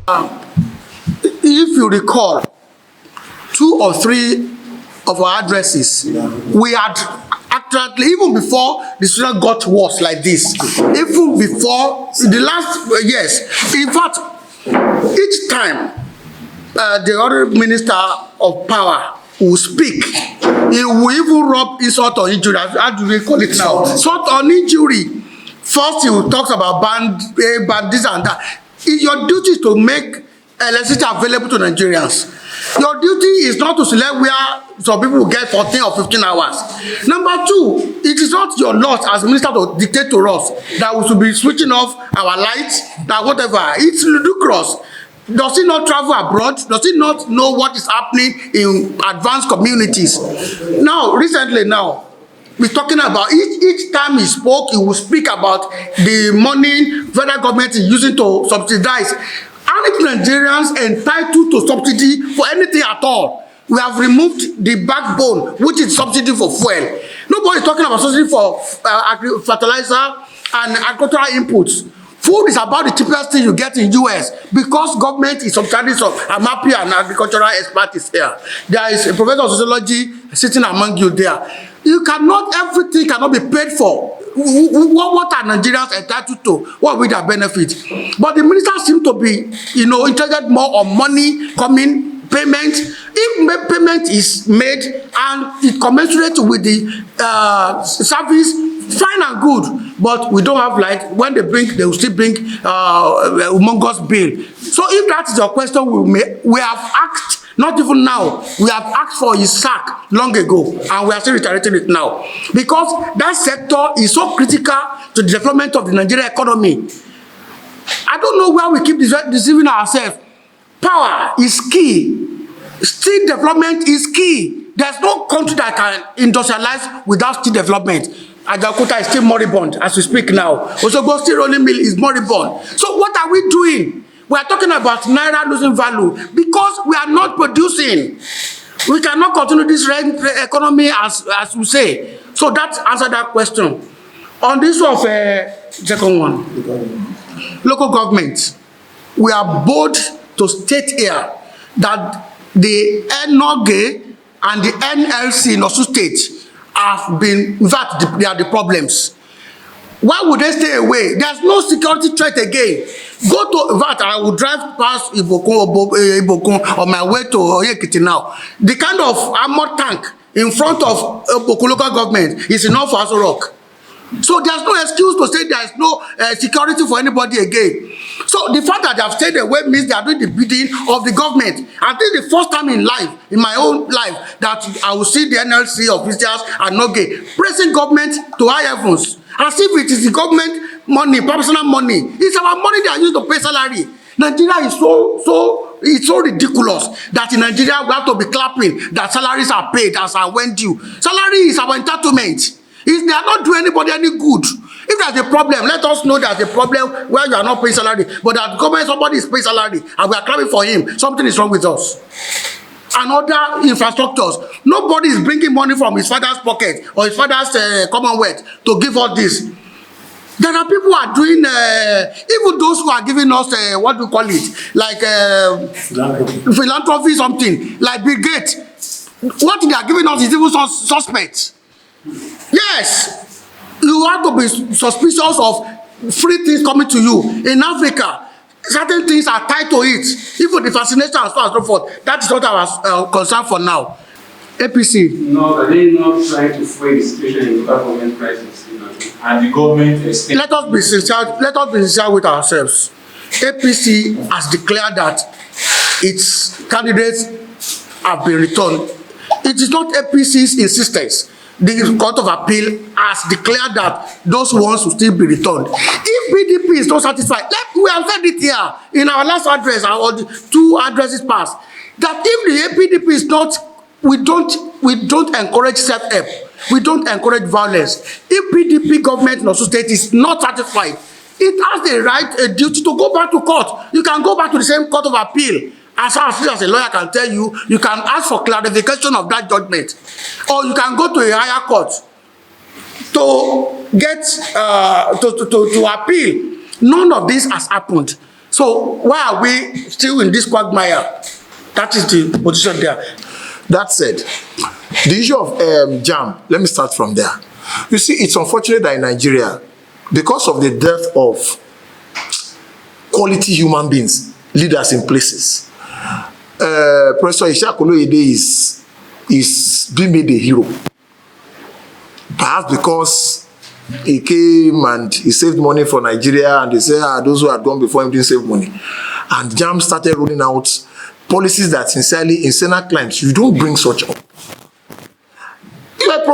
If you recall, 2 or 3 of our addresses, we had actually, even before the situation got worse like this, even before the last years, in fact, each time the other minister of power will speak, he will even rub insult or injury. How do we call it now? Insult or injury. First, he will talk about ban this and that. Your duty is to make electricity available to Nigerians. Your duty is not to select where some people will get 14 or 15 hours. Number 2, it is not your lot as minister to dictate to us that we should be switching off our lights, that whatever. It's ludicrous. Does he not travel abroad? Does he not know what is happening in advanced communities? Now, recently now, we're talking about each time he spoke, he will speak about the money federal government is using to subsidize. Aren't Nigerians entitled to subsidy for anything at all? We have removed the backbone, which is subsidy for fuel. Nobody is talking about subsidy for fertilizer and agricultural inputs. Food is about the cheapest thing you get in US because government is subsidizing some. I'm happy an agricultural expert is here. There is a professor of sociology sitting among you there. You cannot, everything cannot be paid for. What are Nigerians entitled to? What will their benefit? But the minister seems to be, interested more on money coming, payment. If payment is made and it commensurate with the service, fine and good. But we don't have light. When they bring, they will still bring humongous bill. So if that is your question, we have asked. Not even now. We have asked for his sack long ago, and we are still reiterating it now. Because that sector is so critical to the development of the Nigerian economy. I don't know where we keep deceiving ourselves. Power is key. Steel development is key. There's no country that can industrialize without steel development. Ajaokuta is still moribund as we speak now. Osogbo steel rolling mill is moribund. So what are we doing? We are talking about Naira losing value because we are not producing. We cannot continue this economy as we say. So that answered that question. On this of second one, local government, we are bold to state here that the NOGE and the NLC in Osun State have been, in fact, they are the problems. Why would they stay away? There's no security threat again. Go to that. I will drive past Ibokun on my way to Oyekiti now. The kind of armored tank in front of Ibokun local government is enough for Aso Rock. So there's no excuse to say there's no security for anybody again. So the fact that they have stayed away means they are doing the bidding of the government. I think the first time in life, in my own life, that I will see the NLC officials and NOGE pressing government to high heavens. As if it is the government money, personal money. It's our money they are used to pay salary. Nigeria is so ridiculous that in Nigeria we have to be clapping that salaries are paid as I went due. Salary is our entitlement. They are not doing anybody any good. If there's a problem, let us know there's a problem where you are not paying salary. But that government, somebody is paying salary and we are clapping for him. Something is wrong with us. And other infrastructures. Nobody is bringing money from his father's pocket or his father's commonwealth to give us this. There are people who are doing, even those who are giving us, what do you call it? Like philanthropy something, like Bill Gates. What they are giving us is even suspect. Yes, you have to be suspicious of free things coming to you. In Africa, certain things are tied to it. Even the vaccination and so on and so forth. That is what I was concerned for now. APC. No, are they not trying to frame the situation in local government crisis? And the government is... Let us be sincere with ourselves. APC has declared that its candidates have been returned. It is not APC's insistence. The Court of Appeal has declared that those ones will still be returned. If PDP is not satisfied, we have said it here in our last address, or the 2 addresses past, that if the PDP is not, we don't encourage self-help. We don't encourage violence. If PDP government in Osun State is not satisfied, it has the right, a duty to go back to court. You can go back to the same Court of Appeal. As a lawyer can tell you, you can ask for clarification of that judgment. Or you can go to a higher court to get, to appeal. None of this has happened. So why are we still in this quagmire? That is the position there. That said, the issue of JAMB, let me start from there. You see, it's unfortunate that in Nigeria, because of the dearth of quality human beings, leaders in places, Professor Ishaq Oloyede is being made a hero. Perhaps because he came and he saved money for Nigeria, and they say, those who had gone before him didn't save money. And JAMB started rolling out policies that sincerely, in Senate clients, you don't bring such up. You are a